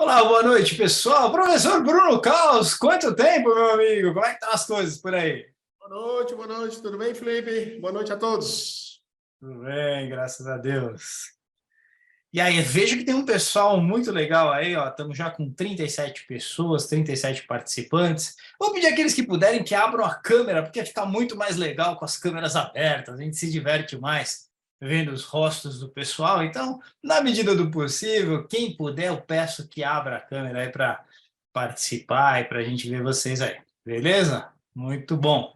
Olá, boa noite, pessoal. Professor Bruno Caos, quanto tempo, meu amigo? Como é que estão as coisas por aí? Boa noite, tudo bem, Felipe? Boa noite a todos. Tudo bem, graças a Deus. E aí, vejo que tem um pessoal muito legal aí, ó. Estamos já com 37 pessoas, 37 participantes. Vou pedir àqueles que puderem que abram a câmera, porque fica muito mais legal com as câmeras abertas. A gente se diverte mais vendo os rostos do pessoal. Então, na medida do possível, quem puder, eu peço que abra a câmera aí para participar e para a gente ver vocês aí. Beleza? Muito bom.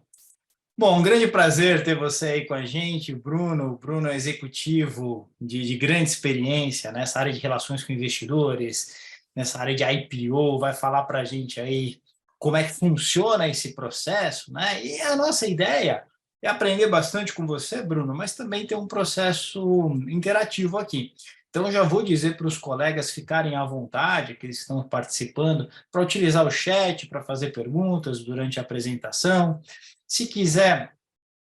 Bom, um grande prazer ter você aí com a gente, o Bruno. O Bruno é executivo de grande experiência nessa área de relações com investidores, nessa área de IPO, vai falar para a gente aí como é que funciona esse processo, né? E a nossa ideia é aprender bastante com você, Bruno, mas também ter um processo interativo aqui. Então, eu já vou dizer para os colegas ficarem à vontade, que eles estão participando, para utilizar o chat para fazer perguntas durante a apresentação. Se quiser,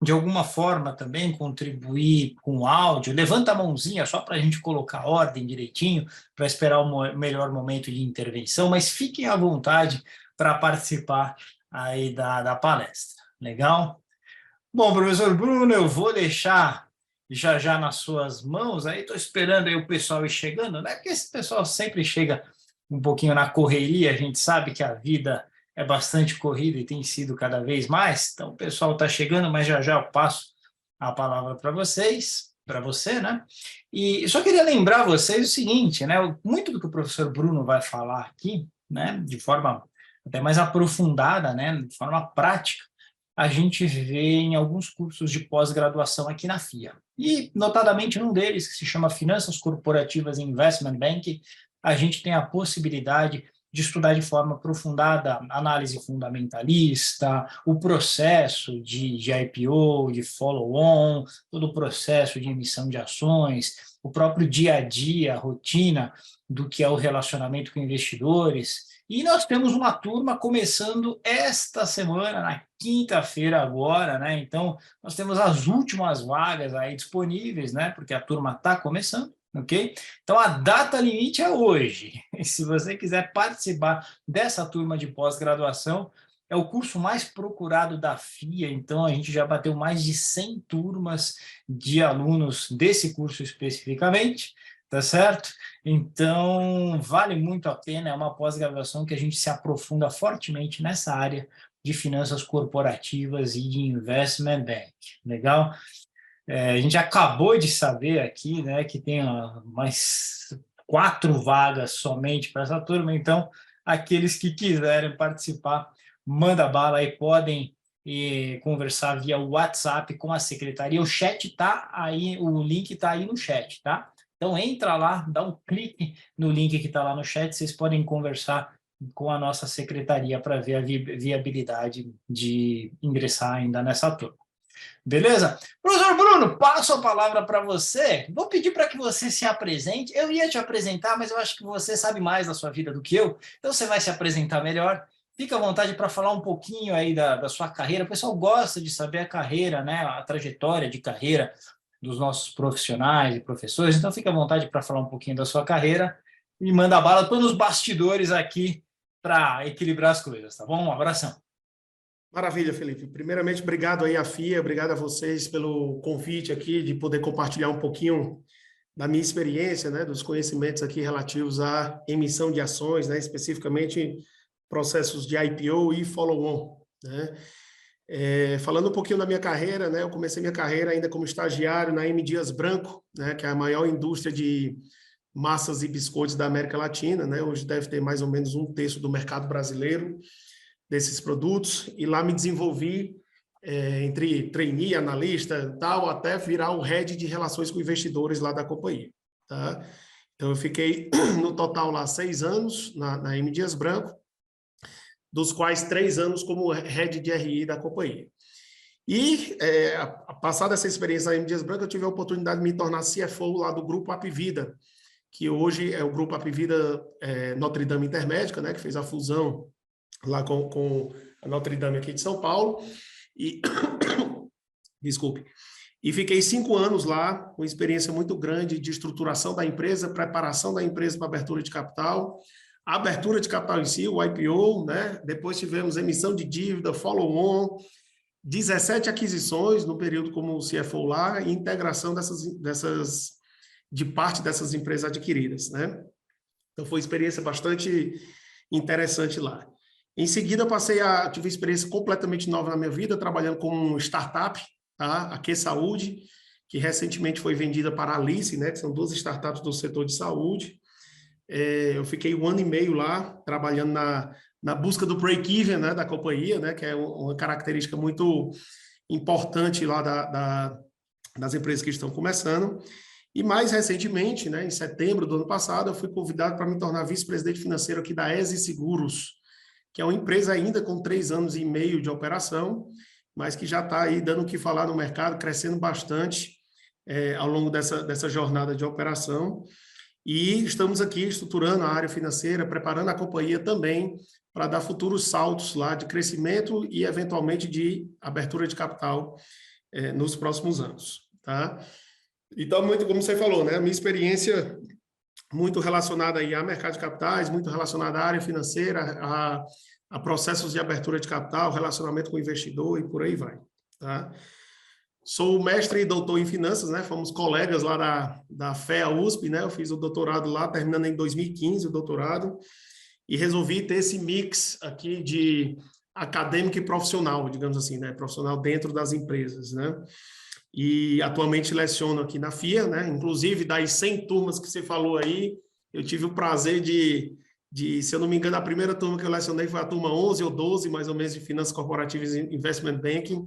de alguma forma, também contribuir com o áudio, levanta a mãozinha só para a gente colocar a ordem direitinho, para esperar o melhor momento de intervenção, mas fiquem à vontade para participar aí da palestra. Legal? Bom, professor Bruno, eu vou deixar já nas suas mãos, aí estou esperando aí o pessoal ir chegando, né? Porque esse pessoal sempre chega um pouquinho na correria, a gente sabe que a vida é bastante corrida e tem sido cada vez mais, então o pessoal está chegando, mas já eu passo a palavra para vocês, para você, né? E só queria lembrar vocês o seguinte, né? Muito do que o professor Bruno vai falar aqui, né? De forma até mais aprofundada, né? De forma prática, a gente vê em alguns cursos de pós-graduação aqui na FIA. E, notadamente, num deles, que se chama Finanças Corporativas e Investment Banking, a gente tem a possibilidade de estudar de forma aprofundada análise fundamentalista, o processo de IPO, de follow-on, todo o processo de emissão de ações, o próprio dia a dia, a rotina do que é o relacionamento com investidores. E nós temos uma turma começando esta semana, na quinta-feira agora, né? Então, nós temos as últimas vagas aí disponíveis, né? Porque a turma está começando, ok? Então, a data limite é hoje. E se você quiser participar dessa turma de pós-graduação, é o curso mais procurado da FIA, então a gente já bateu mais de 100 turmas de alunos desse curso especificamente, tá certo? Então, vale muito a pena, é uma pós-graduação que a gente se aprofunda fortemente nessa área de finanças corporativas e de investment bank, legal? A gente acabou de saber aqui, né, que tem mais 4 vagas somente para essa turma, então, aqueles que quiserem participar, manda bala aí, podem conversar via WhatsApp com a secretaria. O chat está aí, o link está aí no chat, tá? Então, entra lá, dá um clique no link que está lá no chat, vocês podem conversar com a nossa secretaria para ver a viabilidade de ingressar ainda nessa turma. Beleza? Professor Bruno, passo a palavra para você. Vou pedir para que você se apresente. Eu ia te apresentar, mas eu acho que você sabe mais da sua vida do que eu, então você vai se apresentar melhor. Fica à vontade para falar um pouquinho aí da sua carreira. O pessoal gosta de saber a carreira, né? A trajetória de carreira dos nossos profissionais e professores, então fica à vontade para falar um pouquinho da sua carreira e manda bala. Estou nos bastidores aqui para equilibrar as coisas, tá bom? Um abração. Maravilha, Felipe. Primeiramente, obrigado aí à FIA, obrigado a vocês pelo convite aqui de poder compartilhar um pouquinho da minha experiência, né, dos conhecimentos aqui relativos à emissão de ações, né, especificamente processos de IPO e follow-on, né? Falando um pouquinho da minha carreira, né, eu comecei minha carreira ainda como estagiário na M. Dias Branco, né, que é a maior indústria de massas e biscoitos da América Latina, né? Hoje deve ter mais ou menos 1/3 do mercado brasileiro desses produtos, e lá me desenvolvi entre trainee, analista, tal, até virar o head de relações com investidores lá da companhia, tá? Então, eu fiquei no total lá 6 anos na M. Dias Branco, dos quais 3 anos como head de RI da companhia. E, passada essa experiência na M. Dias Branco, eu tive a oportunidade de me tornar CFO lá do Grupo Apvida, que hoje é o Grupo Apvida Notre Dame Intermédica, né, que fez a fusão lá com a Notre Dame aqui de São Paulo, e desculpe, e fiquei 5 anos lá, com experiência muito grande de estruturação da empresa, preparação da empresa para abertura de capital, a abertura de capital em si, o IPO, né? Depois tivemos emissão de dívida, follow-on, 17 aquisições no período como CFO lá e integração de parte dessas empresas adquiridas, né? Então, foi uma experiência bastante interessante lá. Em seguida, tive uma experiência completamente nova na minha vida, trabalhando com um startup, tá? A Q Saúde, que recentemente foi vendida para a Alice, né? Que são duas startups do setor de saúde. Eu fiquei 1 ano e meio lá, trabalhando na busca do break-even, né, da companhia, né? Que é uma característica muito importante lá das empresas que estão começando. E mais recentemente, né, em setembro do ano passado, eu fui convidado para me tornar vice-presidente financeiro aqui da ESE Seguros, que é uma empresa ainda com 3 anos e meio de operação, mas que já está aí dando o que falar no mercado, crescendo bastante ao longo dessa jornada de operação. E estamos aqui estruturando a área financeira, preparando a companhia também para dar futuros saltos lá de crescimento e, eventualmente, de abertura de capital nos próximos anos, tá? Então, muito como você falou, né? A minha experiência muito relacionada aí a mercado de capitais, muito relacionada à área financeira, a processos de abertura de capital, relacionamento com o investidor e por aí vai, tá? Sou mestre e doutor em finanças, né? Fomos colegas lá da FEA USP, né? Eu fiz o doutorado lá, terminando em 2015 o doutorado, e resolvi ter esse mix aqui de acadêmico e profissional, digamos assim, né? Profissional dentro das empresas, né? E atualmente leciono aqui na FIA, né? Inclusive, das 100 turmas que você falou aí, eu tive o prazer de, se eu não me engano, a primeira turma que eu lecionei foi a turma 11 ou 12, mais ou menos, de Finanças Corporativas e Investment Banking,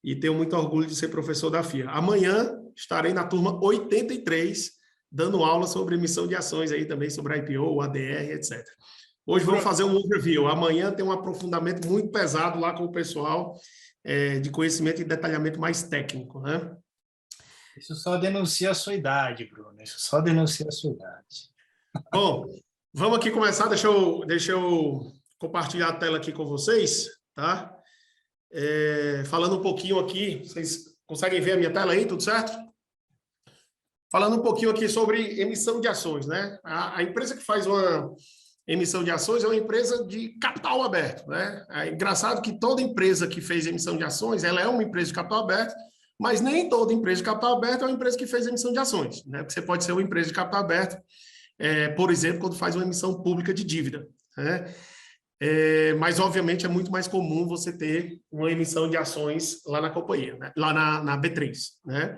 e tenho muito orgulho de ser professor da FIA. Amanhã estarei na turma 83, dando aula sobre emissão de ações aí também, sobre IPO, ADR, etc. Hoje vamos fazer um overview. Amanhã tem um aprofundamento muito pesado lá com o pessoal, de conhecimento e detalhamento mais técnico, né? Isso só denuncia a sua idade, Bruno. Isso só denuncia a sua idade. Bom, vamos aqui começar. Deixa eu compartilhar a tela aqui com vocês, tá? Falando um pouquinho aqui, vocês conseguem ver a minha tela aí, tudo certo? Falando um pouquinho aqui sobre emissão de ações, né? A empresa que faz uma emissão de ações é uma empresa de capital aberto, né? É engraçado que toda empresa que fez emissão de ações, ela é uma empresa de capital aberto, mas nem toda empresa de capital aberto é uma empresa que fez emissão de ações, né? Porque você pode ser uma empresa de capital aberto, por exemplo, quando faz uma emissão pública de dívida, né? Mas, obviamente, é muito mais comum você ter uma emissão de ações lá na companhia, né? Lá na B3, né?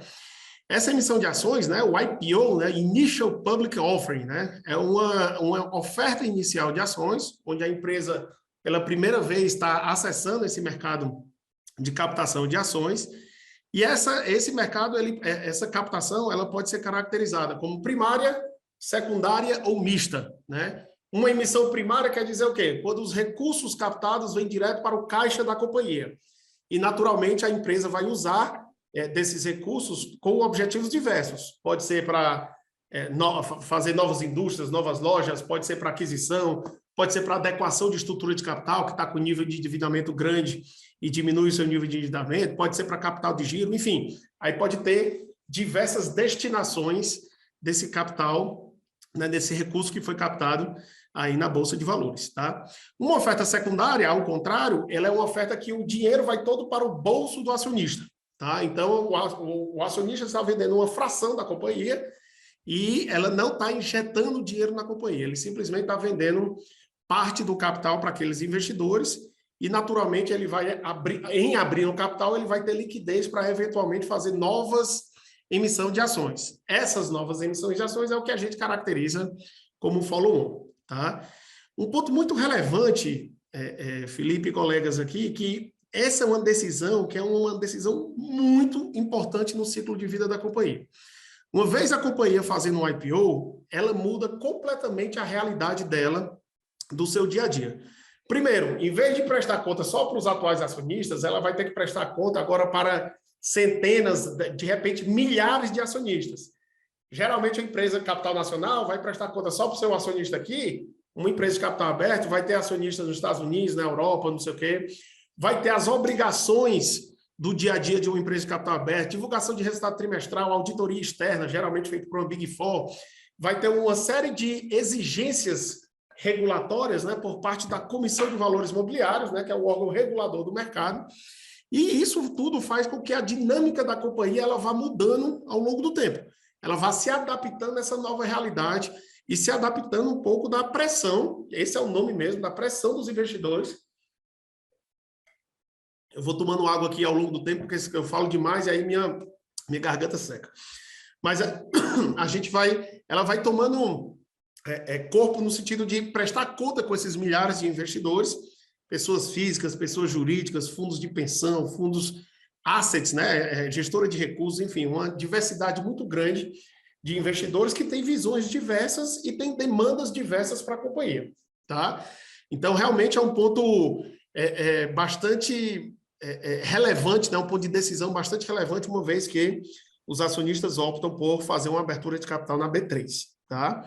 Essa emissão de ações, né, o IPO, né, Initial Public Offering, né, é uma oferta inicial de ações, onde a empresa, pela primeira vez, está acessando esse mercado de captação de ações, e esse mercado, essa captação, ela pode ser caracterizada como primária, secundária ou mista, né? Uma emissão primária quer dizer o quê? Quando os recursos captados vêm direto para o caixa da companhia. E, naturalmente, a empresa vai usar desses recursos com objetivos diversos. Pode ser para fazer novas indústrias, novas lojas, pode ser para aquisição, pode ser para adequação de estrutura de capital, que está com nível de endividamento grande e diminui o seu nível de endividamento, pode ser para capital de giro, enfim. Aí pode ter diversas destinações desse capital, né, desse recurso que foi captado aí na Bolsa de Valores, tá? Uma oferta secundária, ao contrário, ela é uma oferta que o dinheiro vai todo para o bolso do acionista, tá? Então, o acionista está vendendo uma fração da companhia e ela não está injetando dinheiro na companhia, ele simplesmente está vendendo parte do capital para aqueles investidores e, naturalmente, ele vai abrir o capital, ele vai ter liquidez para, eventualmente, fazer novas emissões de ações. Essas novas emissões de ações é o que a gente caracteriza como follow-on. Tá? Um ponto muito relevante, Felipe e colegas aqui, que essa é uma decisão que é uma decisão muito importante no ciclo de vida da companhia. Uma vez a companhia fazendo um IPO, ela muda completamente a realidade dela, do seu dia a dia. Primeiro, em vez de prestar conta só para os atuais acionistas, ela vai ter que prestar conta agora para centenas, de repente, milhares de acionistas. Geralmente, a empresa de capital nacional vai prestar conta só para o seu acionista aqui, uma empresa de capital aberto vai ter acionistas nos Estados Unidos, na Europa, não sei o quê, vai ter as obrigações do dia a dia de uma empresa de capital aberto, divulgação de resultado trimestral, auditoria externa, geralmente feita por uma Big Four, vai ter uma série de exigências regulatórias, né, por parte da Comissão de Valores Mobiliários, né, que é o órgão regulador do mercado, e isso tudo faz com que a dinâmica da companhia ela vá mudando ao longo do tempo. Ela vá se adaptando a essa nova realidade e se adaptando um pouco da pressão, esse é o nome mesmo, da pressão dos investidores. Eu vou tomando água aqui ao longo do tempo, porque eu falo demais e aí minha garganta seca. Mas a gente ela vai tomando corpo no sentido de prestar conta com esses milhares de investidores, pessoas físicas, pessoas jurídicas, fundos de pensão, fundos assets, né, gestora de recursos, enfim, uma diversidade muito grande de investidores que têm visões diversas e têm demandas diversas para a companhia, tá? Então, realmente é um ponto bastante relevante, né, um ponto de decisão bastante relevante, uma vez que os acionistas optam por fazer uma abertura de capital na B3, tá?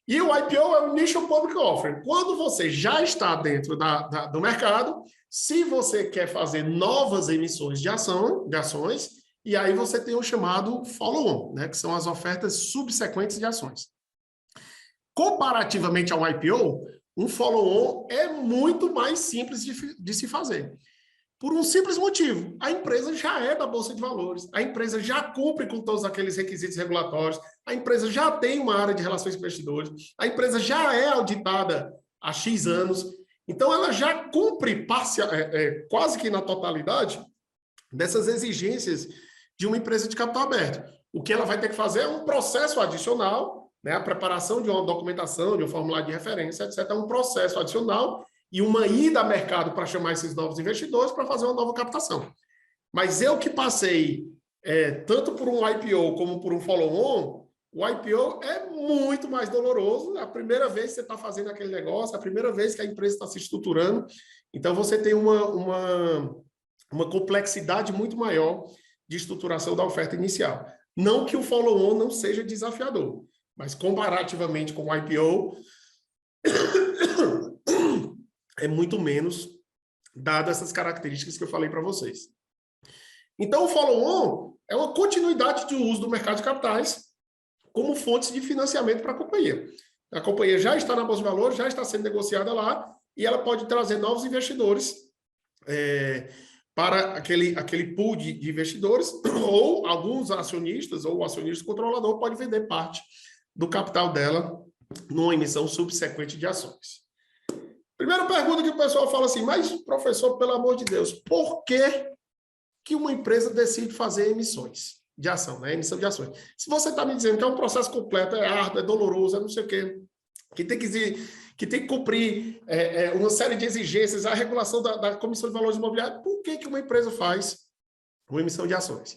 E o IPO é o Initial Public Offering. Quando você já está dentro do mercado, se você quer fazer novas emissões de ações, e aí você tem o chamado follow-on, né, que são as ofertas subsequentes de ações. Comparativamente ao IPO, um follow-on é muito mais simples de se fazer. Por um simples motivo, a empresa já é da Bolsa de Valores, a empresa já cumpre com todos aqueles requisitos regulatórios, a empresa já tem uma área de relações com investidores, a empresa já é auditada há X anos, então ela já cumpre quase que na totalidade dessas exigências de uma empresa de capital aberto. O que ela vai ter que fazer é um processo adicional, né, a preparação de uma documentação, de um formulário de referência, etc., é um processo adicional e uma ida a mercado para chamar esses novos investidores para fazer uma nova captação. Mas eu que passei tanto por um IPO como por um follow-on, o IPO é muito mais doloroso, é a primeira vez que você está fazendo aquele negócio, é a primeira vez que a empresa está se estruturando, então você tem uma complexidade muito maior de estruturação da oferta inicial. Não que o follow-on não seja desafiador, mas comparativamente com o IPO, é muito menos, dadas essas características que eu falei para vocês. Então, o follow-on é uma continuidade de uso do mercado de capitais como fontes de financiamento para a companhia. A companhia já está na Bolsa de Valores, já está sendo negociada lá, e ela pode trazer novos investidores para aquele pool de investidores, ou alguns acionistas, ou o acionista controlador pode vender parte do capital dela numa emissão subsequente de ações. Primeira pergunta que o pessoal fala assim, mas, professor, pelo amor de Deus, por que uma empresa decide fazer emissões de ação, né? Emissão de ações? Se você está me dizendo que é um processo completo, é árduo, é doloroso, é não sei o quê, que tem que cumprir uma série de exigências, a regulação da Comissão de Valores Imobiliários, por que uma empresa faz uma emissão de ações?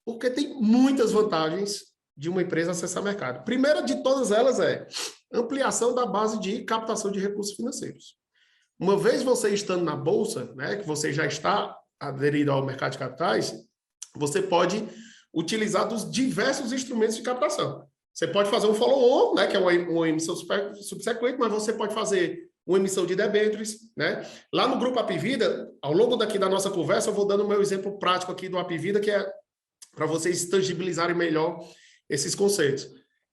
Porque tem muitas vantagens de uma empresa acessar mercado. Primeira de todas elas é ampliação da base de captação de recursos financeiros. Uma vez você estando na Bolsa, né, que você já está aderido ao mercado de capitais, você pode utilizar dos diversos instrumentos de captação. Você pode fazer um follow-on, né, que é uma emissão subsequente, mas você pode fazer uma emissão de debêntures, né? Lá no Grupo Apivida, ao longo daqui da nossa conversa, eu vou dando o meu exemplo prático aqui do Apivida, que é para vocês tangibilizarem melhor esses conceitos.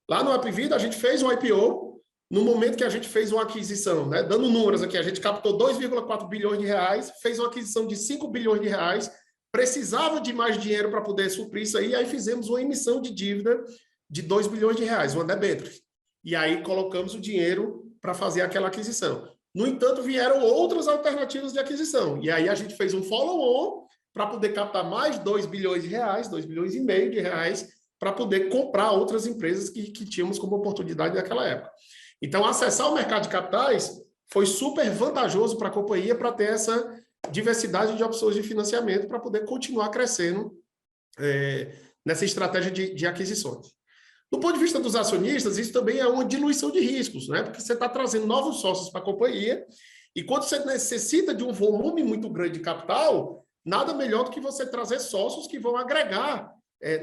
Lá no Apivida, a gente fez um IPO, no momento que a gente fez uma aquisição, né? Dando números aqui, a gente captou 2,4 bilhões de reais, fez uma aquisição de 5 bilhões de reais, precisava de mais dinheiro para poder suprir isso aí fizemos uma emissão de dívida de 2 bilhões de reais, uma debênture. E aí colocamos o dinheiro para fazer aquela aquisição. No entanto, vieram outras alternativas de aquisição. E aí a gente fez um follow-on para poder captar mais 2 bilhões de reais, 2 bilhões e meio de reais, para poder comprar outras empresas que tínhamos como oportunidade naquela época. Então, acessar o mercado de capitais foi super vantajoso para a companhia para ter essa diversidade de opções de financiamento para poder continuar crescendo nessa estratégia de aquisições. Do ponto de vista dos acionistas, isso também é uma diluição de riscos, né? Porque você está trazendo novos sócios para a companhia e quando você necessita de um volume muito grande de capital, nada melhor do que você trazer sócios que vão agregar,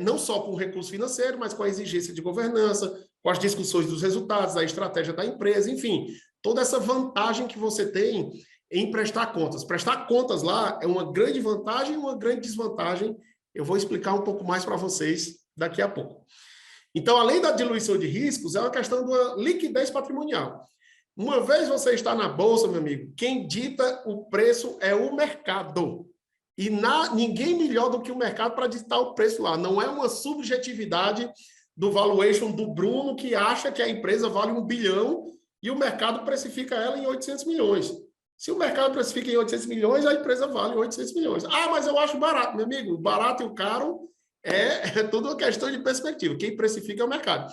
não só com o recurso financeiro, mas com a exigência de governança, com as discussões dos resultados, da estratégia da empresa, enfim, toda essa vantagem que você tem em prestar contas. Prestar contas lá é uma grande vantagem e uma grande desvantagem. Eu vou explicar um pouco mais para vocês daqui a pouco. Então, além da diluição de riscos, é uma questão da liquidez patrimonial. Uma vez você está na bolsa, meu amigo, quem dita o preço é o mercado. E ninguém melhor do que o mercado para ditar o preço lá. Não é uma subjetividade do valuation do Bruno, que acha que a empresa vale 1 bilhão e o mercado precifica ela em 800 milhões. Se o mercado precifica em 800 milhões, a empresa vale 800 milhões. Ah, mas eu acho barato, meu amigo. O barato e o caro é tudo uma questão de perspectiva. Quem precifica é o mercado.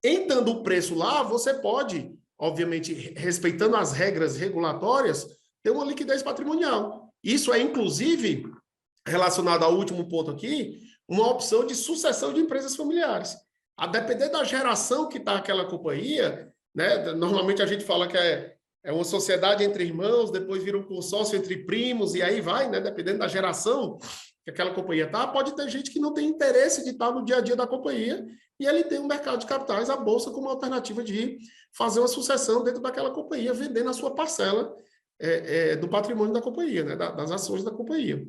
Entrando o preço lá, você pode, obviamente, respeitando as regras regulatórias, ter uma liquidez patrimonial. Isso é, inclusive, relacionado ao último ponto aqui, uma opção de sucessão de empresas familiares. A depender da geração que está aquela companhia, né? Normalmente a gente fala que é uma sociedade entre irmãos, depois vira um consórcio entre primos, e aí vai, né? Dependendo da geração que aquela companhia está, pode ter gente que não tem interesse de estar no dia a dia da companhia, e ele tem um mercado de capitais, a bolsa, como alternativa de fazer uma sucessão dentro daquela companhia, vendendo a sua parcela do patrimônio da companhia, né? Das ações da companhia.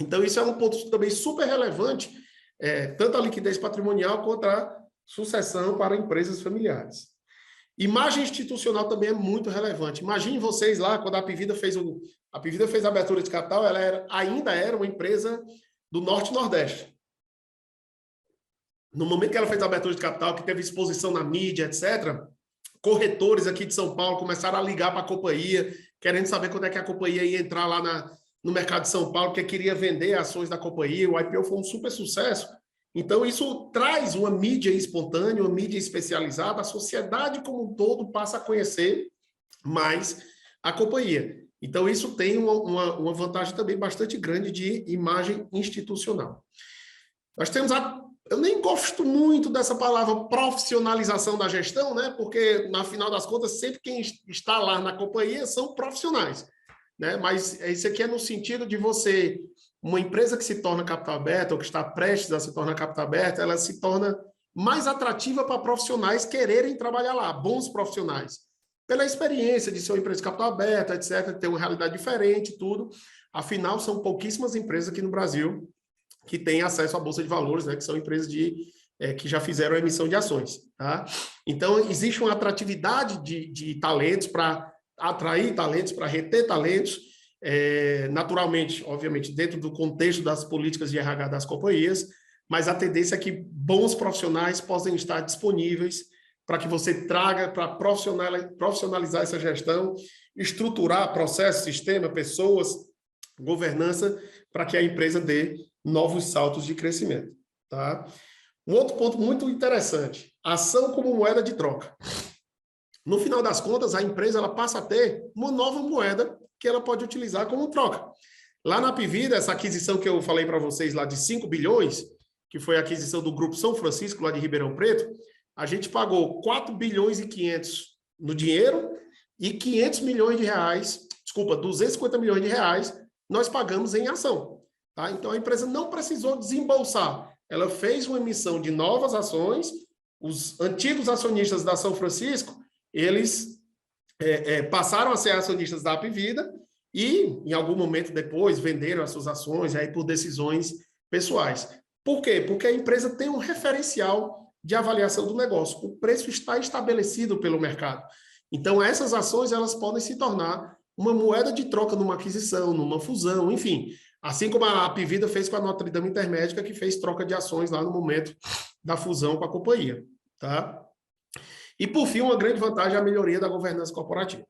Então, isso é um ponto também super relevante, tanto a liquidez patrimonial quanto a sucessão para empresas familiares. Imagem institucional também é muito relevante. Imagine vocês lá, quando a Apivida fez a abertura de capital, ela ainda era uma empresa do Norte e Nordeste. No momento que ela fez a abertura de capital, que teve exposição na mídia, etc., corretores aqui de São Paulo começaram a ligar para a companhia, querendo saber quando é que a companhia ia entrar lá no mercado de São Paulo, porque queria vender ações da companhia. O IPO foi um super sucesso. Então, isso traz uma mídia espontânea, uma mídia especializada, a sociedade como um todo passa a conhecer mais a companhia. Então, isso tem uma vantagem também bastante grande de imagem institucional. Nós temos eu nem gosto muito dessa palavra profissionalização da gestão, né? Porque, na final das contas, sempre quem está lá na companhia são profissionais, né? Mas isso aqui é no sentido de você, uma empresa que se torna capital aberto, ou que está prestes a se tornar capital aberto, ela se torna mais atrativa para profissionais quererem trabalhar lá, bons profissionais. Pela experiência de ser uma empresa de capital aberto, etc., ter uma realidade diferente, tudo. Afinal, são pouquíssimas empresas aqui no Brasil que têm acesso à Bolsa de Valores, né, que são empresas que já fizeram a emissão de ações. Tá? Então, existe uma atratividade de talentos para atrair talentos, para reter talentos, naturalmente, obviamente, dentro do contexto das políticas de RH das companhias, mas a tendência é que bons profissionais possam estar disponíveis para que você traga para profissionalizar essa gestão, estruturar processo, sistema, pessoas, governança, para que a empresa dê novos saltos de crescimento. Tá? Um outro ponto muito interessante, ação como moeda de troca. No final das contas, a empresa ela passa a ter uma nova moeda que ela pode utilizar como troca. Lá na Apivida, essa aquisição que eu falei para vocês lá de 5 bilhões, que foi a aquisição do Grupo São Francisco, lá de Ribeirão Preto, a gente pagou 4 bilhões e 500 no dinheiro e 500 milhões de reais, 250 milhões de reais, nós pagamos em ação. Tá? Então, a empresa não precisou desembolsar. Ela fez uma emissão de novas ações, os antigos acionistas da São Francisco, eles passaram a ser acionistas da Apivida e, em algum momento depois, venderam as suas ações aí por decisões pessoais. Por quê? Porque a empresa tem um referencial de avaliação do negócio. O preço está estabelecido pelo mercado. Então, essas ações elas podem se tornar uma moeda de troca numa aquisição, numa fusão, enfim. Assim como a Apivida fez com a Notre Dame Intermédica, que fez troca de ações lá no momento da fusão com a companhia. Tá? E, por fim, uma grande vantagem é a melhoria da governança corporativa.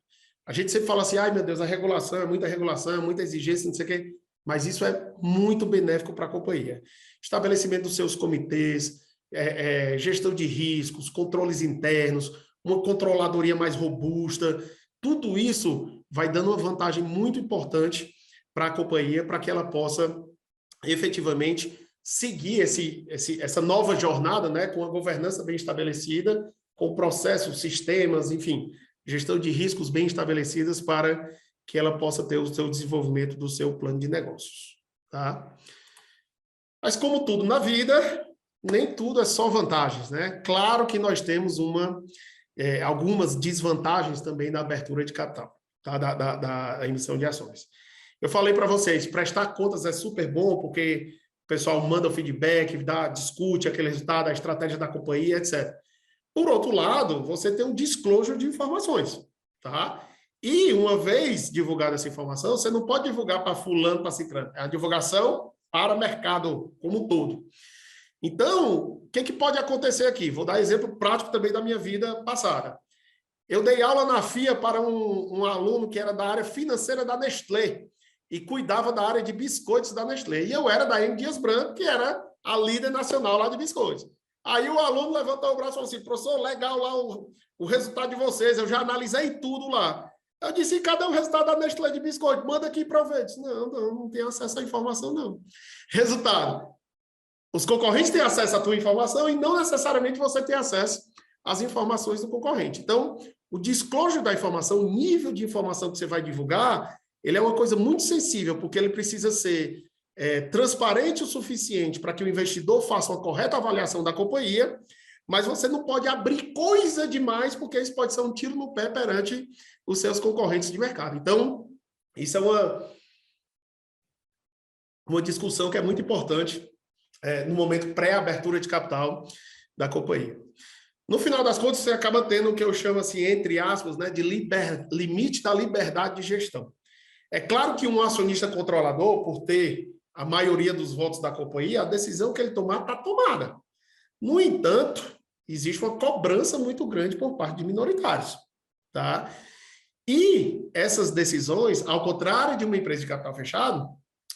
A gente sempre fala assim, ai meu Deus, a regulação, é muita exigência, não sei o quê, mas isso é muito benéfico para a companhia. Estabelecimento dos seus comitês, gestão de riscos, controles internos, uma controladoria mais robusta, tudo isso vai dando uma vantagem muito importante para a companhia, para que ela possa efetivamente seguir essa nova jornada, né, com a governança bem estabelecida, com processos, sistemas, enfim, gestão de riscos bem estabelecidas para que ela possa ter o seu desenvolvimento do seu plano de negócios. Tá? Mas como tudo na vida, nem tudo é só vantagens, né? Claro que nós temos algumas desvantagens também da abertura de capital, tá? da emissão de ações. Eu falei para vocês, prestar contas é super bom, porque o pessoal manda o feedback, discute aquele resultado, a estratégia da companhia, etc. Por outro lado, você tem um disclosure de informações. tá? E uma vez divulgada essa informação, você não pode divulgar para fulano, para ciclano. É a divulgação para o mercado como um todo. Então, o que pode acontecer aqui? Vou dar exemplo prático também da minha vida passada. Eu dei aula na FIA para um aluno que era da área financeira da Nestlé e cuidava da área de biscoitos da Nestlé. E eu era da M. Dias Branco, que era a líder nacional lá de biscoitos. Aí o aluno levantou o braço e falou assim, professor, legal lá o resultado de vocês, eu já analisei tudo lá. Eu disse, cadê o resultado da Nestlé de biscoito? Manda aqui para eu ver. Eu disse, não tenho acesso à informação, não. Resultado, os concorrentes têm acesso à tua informação e não necessariamente você tem acesso às informações do concorrente. Então, o disclosure da informação, o nível de informação que você vai divulgar, ele é uma coisa muito sensível, porque ele precisa ser transparente o suficiente para que o investidor faça uma correta avaliação da companhia, mas você não pode abrir coisa demais, porque isso pode ser um tiro no pé perante os seus concorrentes de mercado. Então, isso é uma discussão que é muito importante no momento pré-abertura de capital da companhia. No final das contas, você acaba tendo o que eu chamo, assim, entre aspas, né, de limite da liberdade de gestão. É claro que um acionista controlador, por ter a maioria dos votos da companhia, a decisão que ele tomar está tomada. No entanto, existe uma cobrança muito grande por parte de minoritários, tá? E essas decisões, ao contrário de uma empresa de capital fechado,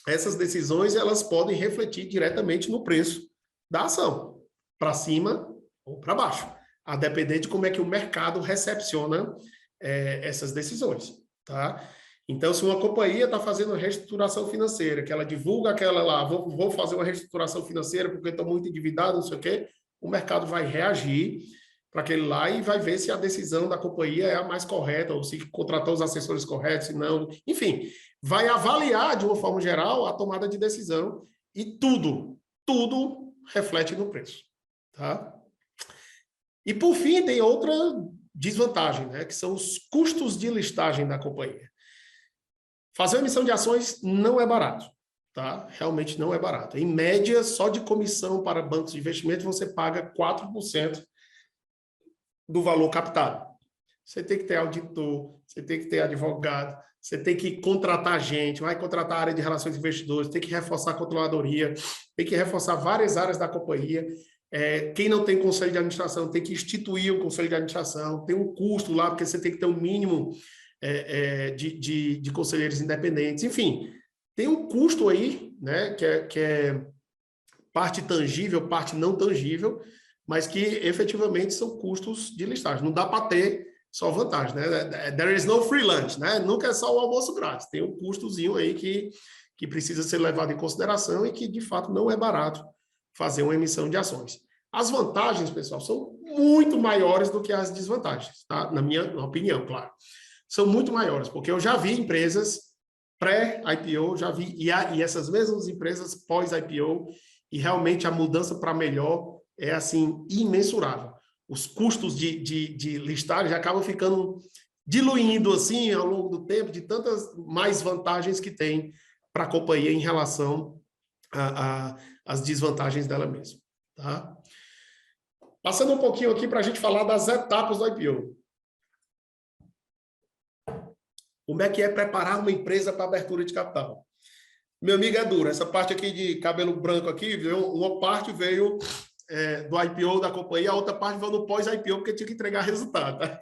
essas decisões elas podem refletir diretamente no preço da ação, para cima ou para baixo, a depender de como é que o mercado recepciona essas decisões, tá? Então, se uma companhia está fazendo reestruturação financeira, que ela divulga aquela lá, vou fazer uma reestruturação financeira porque estou muito endividado, não sei o quê, o mercado vai reagir para aquele lá e vai ver se a decisão da companhia é a mais correta, ou se contratou os assessores corretos, se não, enfim, vai avaliar de uma forma geral a tomada de decisão e tudo reflete no preço, tá? E por fim, tem outra desvantagem, né, que são os custos de listagem da companhia. Fazer uma emissão de ações não é barato, tá? Realmente não é barato. Em média, só de comissão para bancos de investimento, você paga 4% do valor captado. Você tem que ter auditor, você tem que ter advogado, você tem que contratar gente, vai contratar a área de relações investidores, tem que reforçar a controladoria, tem que reforçar várias áreas da companhia. Quem não tem conselho de administração tem que instituir o conselho de administração, tem um custo lá, porque você tem que ter um mínimo de conselheiros independentes. Enfim, tem um custo aí, né, que é parte tangível, parte não tangível, mas que efetivamente são custos de listagem. Não dá para ter só vantagem, né? There is no free lunch, né? Nunca é só o almoço grátis. Tem um custozinho aí que precisa ser levado em consideração e que, de fato, não é barato fazer uma emissão de ações. As vantagens, pessoal, são muito maiores do que as desvantagens, tá? Na minha opinião, claro. São muito maiores, porque eu já vi empresas pré-IPO, já vi, e essas mesmas empresas pós-IPO, e realmente a mudança para melhor é, assim, imensurável. Os custos de listagem já acabam ficando diluindo, assim, ao longo do tempo, de tantas mais vantagens que tem para a companhia em relação às desvantagens dela mesma, tá? Passando um pouquinho aqui para a gente falar das etapas do IPO. Como é que é preparar uma empresa para abertura de capital? Meu amigo, é duro. Essa parte aqui de cabelo branco aqui, uma parte veio do IPO da companhia, a outra parte veio no pós-IPO, porque tinha que entregar resultado. Tá?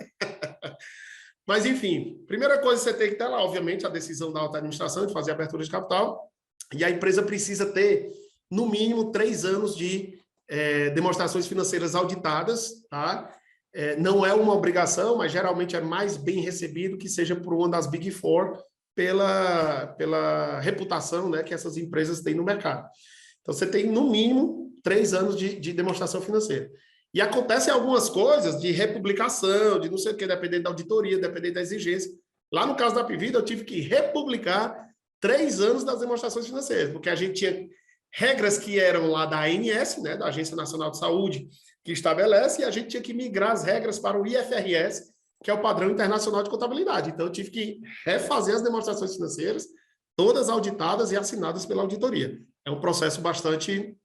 Mas, enfim, primeira coisa que você tem que ter lá, obviamente, a decisão da alta administração de fazer a abertura de capital, e a empresa precisa ter, no mínimo, 3 anos de demonstrações financeiras auditadas, tá? Não é uma obrigação, mas geralmente é mais bem recebido que seja por uma das Big Four pela reputação, né, que essas empresas têm no mercado. Então, você tem, no mínimo, 3 anos de demonstração financeira. E acontecem algumas coisas de republicação, de não sei o que, dependendo da auditoria, dependendo da exigência. Lá no caso da Apivida, eu tive que republicar 3 anos das demonstrações financeiras, porque a gente tinha regras que eram lá da ANS, né, da Agência Nacional de Saúde, que estabelece, e a gente tinha que migrar as regras para o IFRS, que é o padrão internacional de contabilidade. Então, eu tive que refazer as demonstrações financeiras, todas auditadas e assinadas pela auditoria. É um processo bastante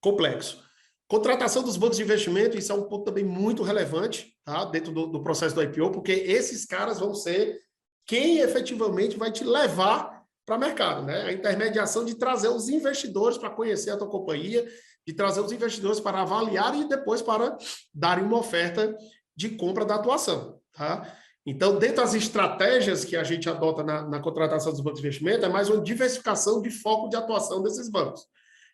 complexo. Contratação dos bancos de investimento, isso é um ponto também muito relevante, tá? Dentro do processo do IPO, porque esses caras vão ser quem efetivamente vai te levar para o mercado, né? A intermediação de trazer os investidores para conhecer a tua companhia, de trazer os investidores para avaliar e depois para darem uma oferta de compra da atuação, tá? Então, dentro das estratégias que a gente adota na contratação dos bancos de investimento, é mais uma diversificação de foco de atuação desses bancos.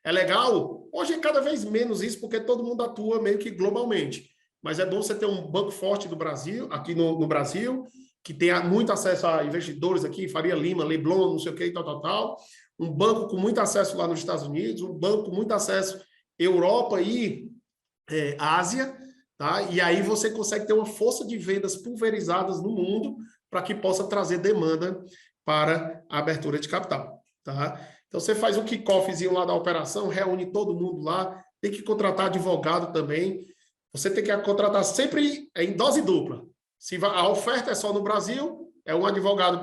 É legal? Hoje é cada vez menos isso, porque todo mundo atua meio que globalmente. Mas é bom você ter um banco forte do Brasil, aqui no Brasil, que tenha muito acesso a investidores aqui, Faria Lima, Leblon, não sei o que, tal. Um banco com muito acesso lá nos Estados Unidos, um banco com muito acesso Europa e Ásia, tá? E aí você consegue ter uma força de vendas pulverizadas no mundo para que possa trazer demanda para a abertura de capital, tá? Então, você faz um kickoffzinho lá da operação, reúne todo mundo lá, tem que contratar advogado também. Você tem que contratar sempre em dose dupla. Se a oferta é só no Brasil, é um advogado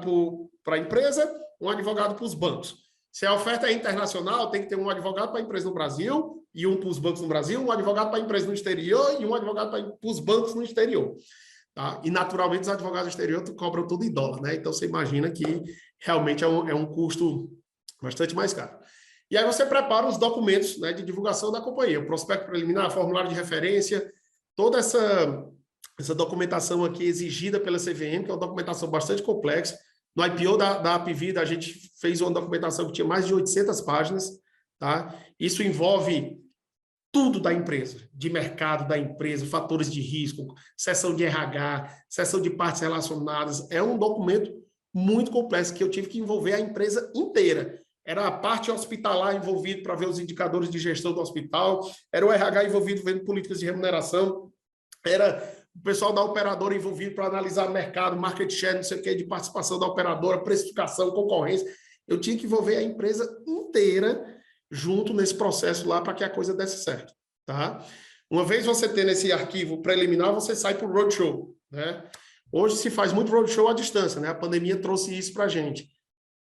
para a empresa, um advogado para os bancos. Se a oferta é internacional, tem que ter um advogado para a empresa no Brasil e um para os bancos no Brasil, um advogado para a empresa no exterior e um advogado para os bancos no exterior. Tá? E, naturalmente, os advogados no exterior cobram tudo em dólar, né? Então, você imagina que realmente é um custo bastante mais caro. E aí você prepara os documentos, né, de divulgação da companhia, o prospecto preliminar, formulário de referência, toda essa documentação aqui exigida pela CVM, que é uma documentação bastante complexa. No IPO da Apvida, a gente fez uma documentação que tinha mais de 800 páginas. Tá? Isso envolve tudo da empresa, de mercado da empresa, fatores de risco, seção de RH, seção de partes relacionadas. É um documento muito complexo que eu tive que envolver a empresa inteira. Era a parte hospitalar envolvida para ver os indicadores de gestão do hospital, era o RH envolvido vendo políticas de remuneração, era o pessoal da operadora envolvido para analisar mercado, market share, não sei o que, de participação da operadora, precificação, concorrência. Eu tinha que envolver a empresa inteira junto nesse processo lá para que a coisa desse certo. Tá? Uma vez você tendo esse arquivo preliminar, você sai para o roadshow. Né? Hoje se faz muito roadshow à distância, né? A pandemia trouxe isso para a gente.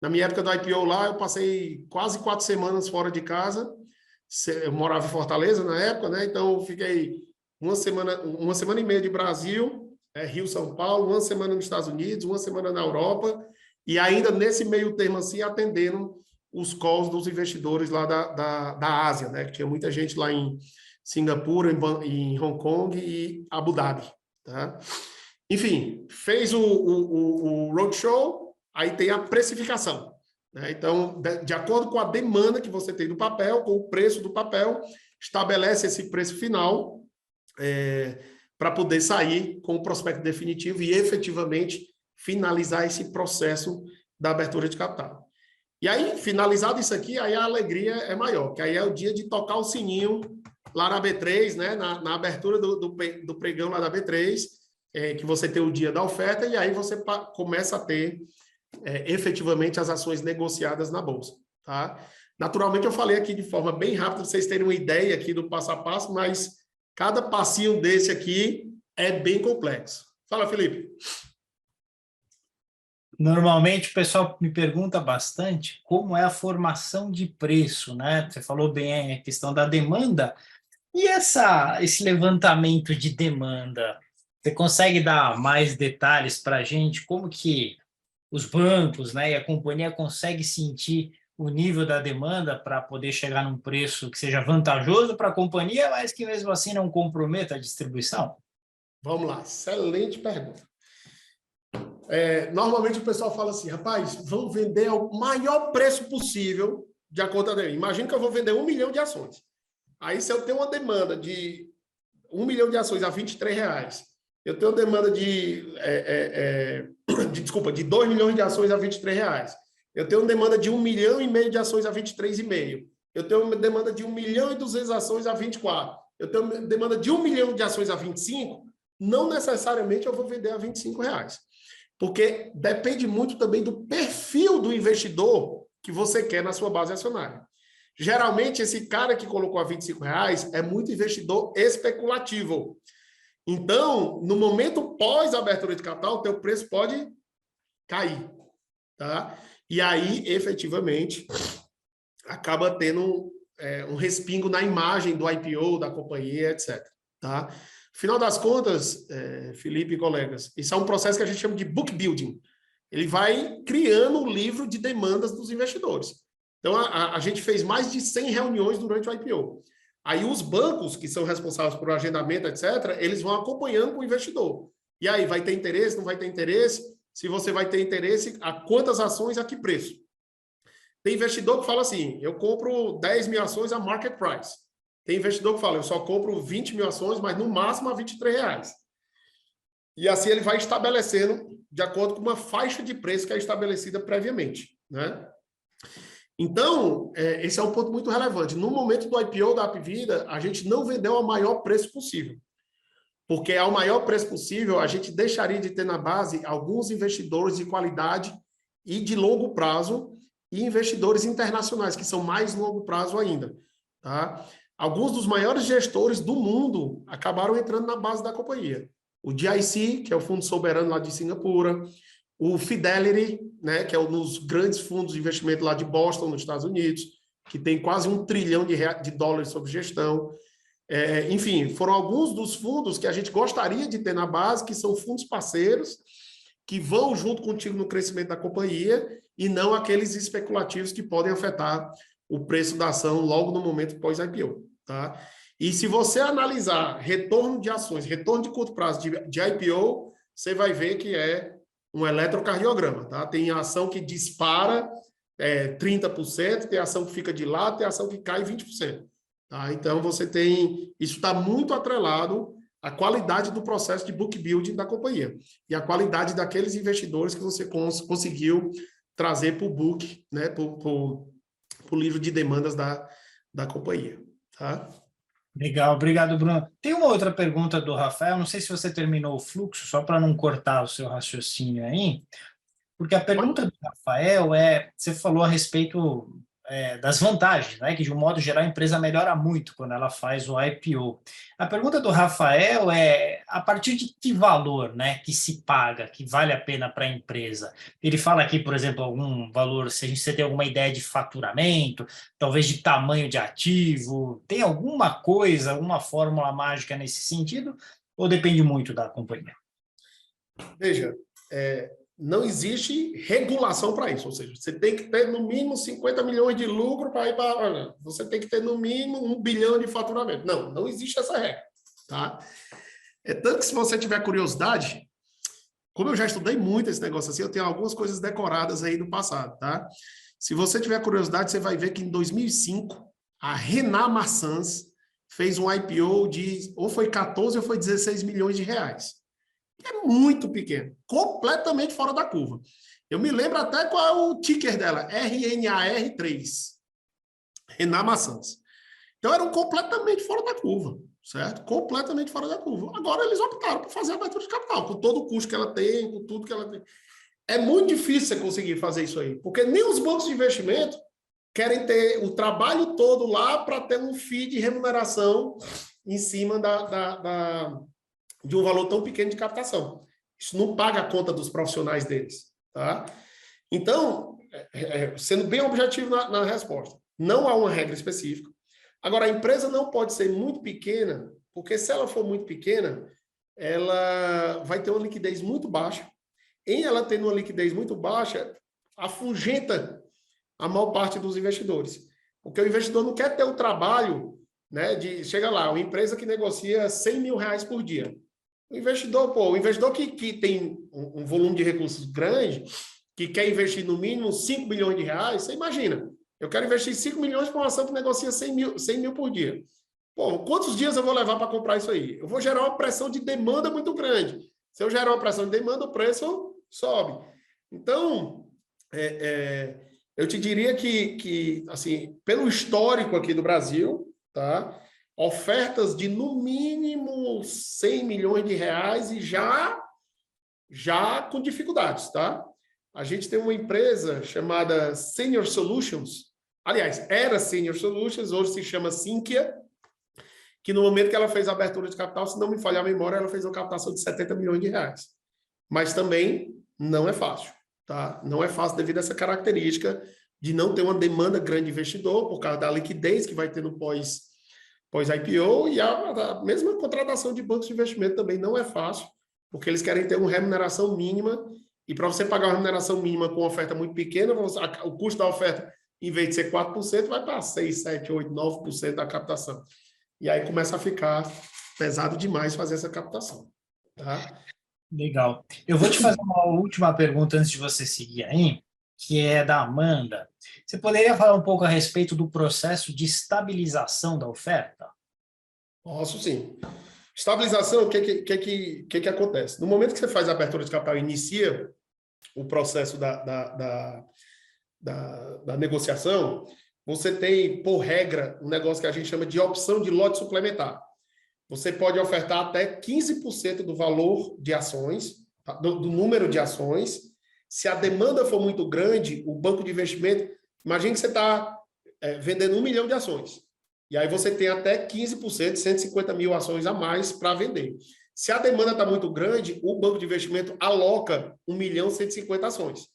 Na minha época do IPO lá, eu passei quase 4 semanas fora de casa. Eu morava em Fortaleza na época, né? Então eu fiquei uma semana e meia de Brasil, Rio, São Paulo, uma semana nos Estados Unidos, uma semana na Europa, e ainda nesse meio termo assim, atendendo os calls dos investidores lá da Ásia, né? Que tinha muita gente lá em Singapura, em Hong Kong e Abu Dhabi. Tá? Enfim, fez o roadshow, aí tem a precificação. Né? Então, de acordo com a demanda que você tem do papel, com o preço do papel, estabelece esse preço final para poder sair com o prospecto definitivo e efetivamente finalizar esse processo da abertura de capital. E aí, finalizado isso aqui, aí a alegria é maior, que aí é o dia de tocar o sininho lá na B3, né? na abertura do pregão lá da B3, que você tem o dia da oferta, e aí você começa a ter efetivamente as ações negociadas na Bolsa. Tá? Naturalmente, eu falei aqui de forma bem rápida, para vocês terem uma ideia aqui do passo a passo, mas cada passinho desse aqui é bem complexo. Fala, Felipe. Normalmente o pessoal me pergunta bastante como é a formação de preço, né? Você falou bem a questão da demanda. E esse levantamento de demanda, você consegue dar mais detalhes para a gente? Como que os bancos, né, e a companhia consegue sentir o nível da demanda para poder chegar num preço que seja vantajoso para a companhia, mas que mesmo assim não comprometa a distribuição? Vamos lá, excelente pergunta. Normalmente o pessoal fala assim, rapaz, vão vender ao maior preço possível de acordo com a demanda. Imagina que eu vou vender 1 milhão de ações. Aí, se eu tenho uma demanda de 1 milhão de ações a R$23, eu tenho uma demanda de 2 milhões de ações a R$23. Eu tenho uma demanda de 1,5 milhão de ações a R$23,5. Eu tenho uma demanda de 1.200.000 ações a R$24. Eu tenho uma demanda de 1 milhão de ações a R$25. Não necessariamente eu vou vender a R$25. Porque depende muito também do perfil do investidor que você quer na sua base acionária. Geralmente, esse cara que colocou a R$25 é muito investidor especulativo. Então, no momento pós-abertura de capital, o teu preço pode cair. Tá? E aí, efetivamente, acaba tendo um respingo na imagem do IPO, da companhia, etc. Tá? Final das contas, Felipe e colegas, isso é um processo que a gente chama de book building. Ele vai criando o livro de demandas dos investidores. Então, a gente fez mais de 100 reuniões durante o IPO. Aí, os bancos, que são responsáveis por agendamento, etc., eles vão acompanhando com o investidor. E aí, vai ter interesse, não vai ter interesse? Se você vai ter interesse, a quantas ações, a que preço? Tem investidor que fala assim, eu compro 10 mil ações a market price. Tem investidor que fala, eu só compro 20 mil ações, mas no máximo a R$ 23. E assim ele vai estabelecendo de acordo com uma faixa de preço que é estabelecida previamente, né? Então, esse é um ponto muito relevante. No momento do IPO da Apvida, a gente não vendeu ao maior preço possível. Porque ao maior preço possível, a gente deixaria de ter na base alguns investidores de qualidade e de longo prazo e investidores internacionais, que são mais longo prazo ainda. Tá? Alguns dos maiores gestores do mundo acabaram entrando na base da companhia. O GIC, que é o Fundo Soberano lá de Singapura, o Fidelity, né, que é um dos grandes fundos de investimento lá de Boston, nos Estados Unidos, que tem quase $1 trilhão de dólares sob gestão. Enfim, foram alguns dos fundos que a gente gostaria de ter na base, que são fundos parceiros, que vão junto contigo no crescimento da companhia, e não aqueles especulativos que podem afetar o preço da ação logo no momento pós-IPO. Tá? E se você analisar retorno de ações, retorno de curto prazo de IPO, você vai ver que é um eletrocardiograma. Tá? Tem ação que dispara 30%, tem ação que fica de lado, tem ação que cai 20%. Tá? Então, você tem... Isso está muito atrelado à qualidade do processo de book building da companhia e à qualidade daqueles investidores que você conseguiu trazer para o book, né? Para o livro de demandas da companhia. Tá? Legal, obrigado, Bruno. Tem uma outra pergunta do Rafael, não sei se você terminou o fluxo, só para não cortar o seu raciocínio aí, porque a pergunta do Rafael você falou a respeito das vantagens, né? Que de um modo geral a empresa melhora muito quando ela faz o IPO. A pergunta do Rafael a partir de que valor, né, que se paga, que vale a pena para a empresa? Ele fala aqui, por exemplo, algum valor, se você tem alguma ideia de faturamento, talvez de tamanho de ativo, tem alguma coisa, alguma fórmula mágica nesse sentido, ou depende muito da companhia? Veja, não existe regulação para isso, ou seja, você tem que ter no mínimo 50 milhões de lucro para ir para... Você tem que ter no mínimo 1 bilhão de faturamento. Não existe essa regra. Tá? Tanto que se você tiver curiosidade, como eu já estudei muito esse negócio assim, eu tenho algumas coisas decoradas aí do passado. Tá? Se você tiver curiosidade, você vai ver que em 2005, a Renan Maçãs fez um IPO de ou foi 14 ou foi 16 milhões de reais. É muito pequeno, completamente fora da curva. Eu me lembro até qual é o ticker dela, RNAR3, Renan Maçãs. Então, eram completamente fora da curva, certo? Completamente fora da curva. Agora, eles optaram por fazer a abertura de capital, com todo o custo que ela tem, com tudo que ela tem. É muito difícil você conseguir fazer isso aí, porque nem os bancos de investimento querem ter o trabalho todo lá para ter um FII de remuneração em cima de um valor tão pequeno de captação. Isso não paga a conta dos profissionais deles. Tá? Então, sendo bem objetivo na resposta, não há uma regra específica. Agora, a empresa não pode ser muito pequena, porque se ela for muito pequena, ela vai ter uma liquidez muito baixa. Em ela tendo uma liquidez muito baixa, afugenta a maior parte dos investidores. Porque o investidor não quer ter o trabalho, né, chega lá, uma empresa que negocia R$100 mil por dia. O investidor que tem um volume de recursos grande, que quer investir no mínimo 5 bilhões de reais, você imagina, eu quero investir 5 milhões para uma ação que negocia 100 mil por dia. Pô, quantos dias eu vou levar para comprar isso aí? Eu vou gerar uma pressão de demanda muito grande. Se eu gerar uma pressão de demanda, o preço sobe. Então, eu te diria que assim, pelo histórico aqui do Brasil, tá? Ofertas de no mínimo 100 milhões de reais e já com dificuldades, tá? A gente tem uma empresa chamada Senior Solutions, aliás, era Senior Solutions, hoje se chama Sinqia, que no momento que ela fez a abertura de capital, se não me falhar a memória, ela fez uma captação de 70 milhões de reais. Mas também não é fácil, tá? Não é fácil devido a essa característica de não ter uma demanda grande de investidor, por causa da liquidez que vai ter no pós-IPO, e a mesma contratação de bancos de investimento também não é fácil, porque eles querem ter uma remuneração mínima, e para você pagar uma remuneração mínima com uma oferta muito pequena, o custo da oferta, em vez de ser 4%, vai para 6, 7, 8, 9% da captação. E aí começa a ficar pesado demais fazer essa captação. Tá? Legal. Eu vou te fazer uma última pergunta antes de você seguir aí, que é da Amanda. Você poderia falar um pouco a respeito do processo de estabilização da oferta? Posso sim. Estabilização, o que acontece? No momento que você faz a abertura de capital e inicia o processo da negociação, você tem, por regra, um negócio que a gente chama de opção de lote suplementar. Você pode ofertar até 15% do valor de ações, do número de ações. Se a demanda for muito grande, o banco de investimento... Imagine que você está vendendo 1 milhão de ações. E aí você tem até 15%, 150 mil ações a mais para vender. Se a demanda está muito grande, o banco de investimento aloca 1 milhão e 150 ações.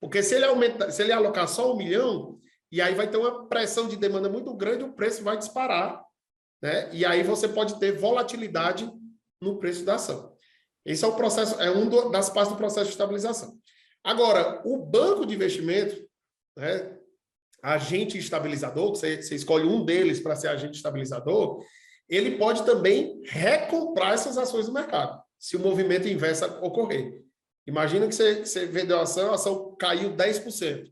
Porque se ele alocar só 1 milhão, e aí vai ter uma pressão de demanda muito grande, o preço vai disparar, né? E aí você pode ter volatilidade no preço da ação. Esse é o processo, das partes do processo de estabilização. Agora, o banco de investimento, né, agente estabilizador, você escolhe um deles para ser agente estabilizador, ele pode também recomprar essas ações do mercado, se o movimento inverso ocorrer. Imagina que você vendeu a ação caiu 10%.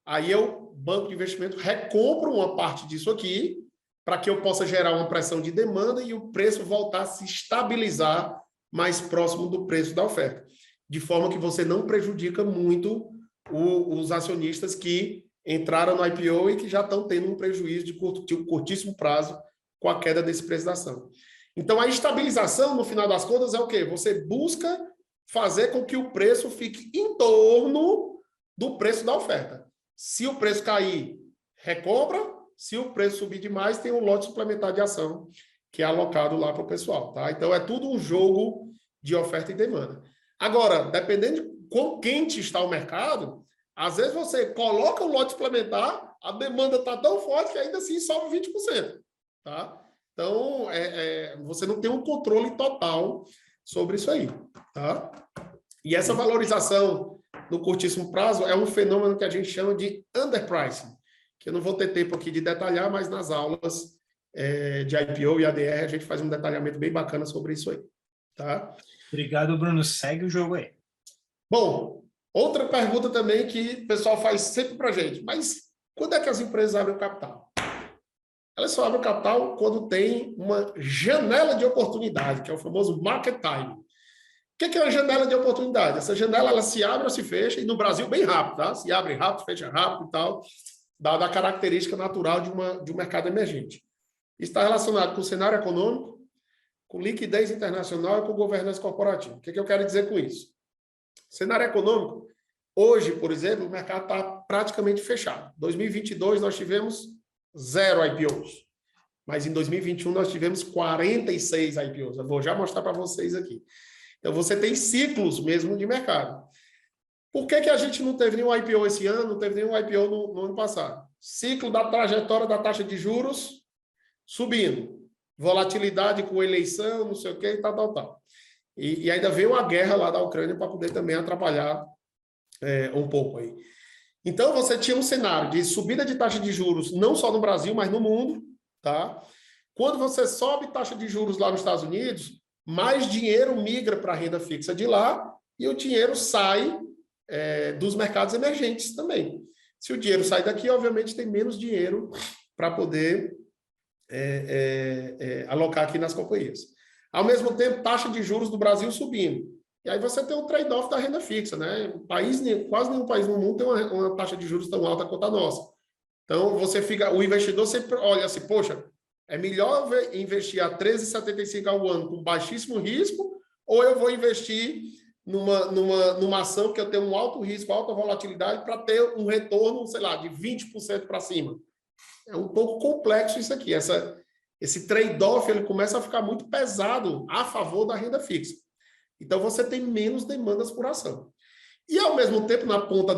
Aí o banco de investimento recompra uma parte disso aqui, para que eu possa gerar uma pressão de demanda e o preço voltar a se estabilizar mais próximo do preço da oferta. De forma que você não prejudica muito os acionistas que entraram no IPO e que já estão tendo um prejuízo de curtíssimo prazo com a queda desse preço da ação. Então, a estabilização, no final das contas, é o quê? Você busca fazer com que o preço fique em torno do preço da oferta. Se o preço cair, recompra. Se o preço subir demais, tem um lote suplementar de ação que é alocado lá para o pessoal. Tá? Então, é tudo um jogo de oferta e demanda. Agora, dependendo de quão quente está o mercado, às vezes você coloca o lote suplementar, a demanda está tão forte que ainda assim sobe 20%. Tá? Então, você não tem um controle total sobre isso aí. Tá? E essa valorização no curtíssimo prazo é um fenômeno que a gente chama de underpricing, que eu não vou ter tempo aqui de detalhar, mas nas aulas de IPO e ADR a gente faz um detalhamento bem bacana sobre isso aí. Tá? Obrigado, Bruno. Segue o jogo aí. Bom, outra pergunta também que o pessoal faz sempre para a gente, mas quando é que as empresas abrem o capital? Elas só abrem o capital quando tem uma janela de oportunidade, que é o famoso market time. O que é uma janela de oportunidade? Essa janela ela se abre ou se fecha, e no Brasil bem rápido, tá? Se abre rápido, fecha rápido e tal, dada a característica natural de um mercado emergente. Isso está relacionado com o cenário econômico, com liquidez internacional e com governança corporativa. O que eu quero dizer com isso? Cenário econômico, hoje, por exemplo, o mercado está praticamente fechado. Em 2022, nós tivemos 0 IPOs. Mas em 2021, nós tivemos 46 IPOs. Eu vou já mostrar para vocês aqui. Então, você tem ciclos mesmo de mercado. Por que a gente não teve nenhum IPO esse ano, não teve nenhum IPO no ano passado? Ciclo da trajetória da taxa de juros subindo. Volatilidade com eleição, não sei o quê, tal. E ainda veio a guerra lá da Ucrânia para poder também atrapalhar um pouco aí. Então, você tinha um cenário de subida de taxa de juros, não só no Brasil, mas no mundo. Tá? Quando você sobe taxa de juros lá nos Estados Unidos, mais dinheiro migra para a renda fixa de lá e o dinheiro sai dos mercados emergentes também. Se o dinheiro sai daqui, obviamente tem menos dinheiro para poder alocar aqui nas companhias. Ao mesmo tempo, taxa de juros do Brasil subindo. E aí você tem um trade-off da renda fixa, né? Quase nenhum país no mundo tem uma taxa de juros tão alta quanto a nossa. Então, o investidor sempre olha assim, poxa, é melhor investir a 13,75 ao ano com baixíssimo risco, ou eu vou investir numa ação que eu tenho um alto risco, alta volatilidade, para ter um retorno, sei lá, de 20% para cima. É um pouco complexo isso aqui. Esse trade-off ele começa a ficar muito pesado a favor da renda fixa. Então, você tem menos demandas por ação. E, ao mesmo tempo, na ponta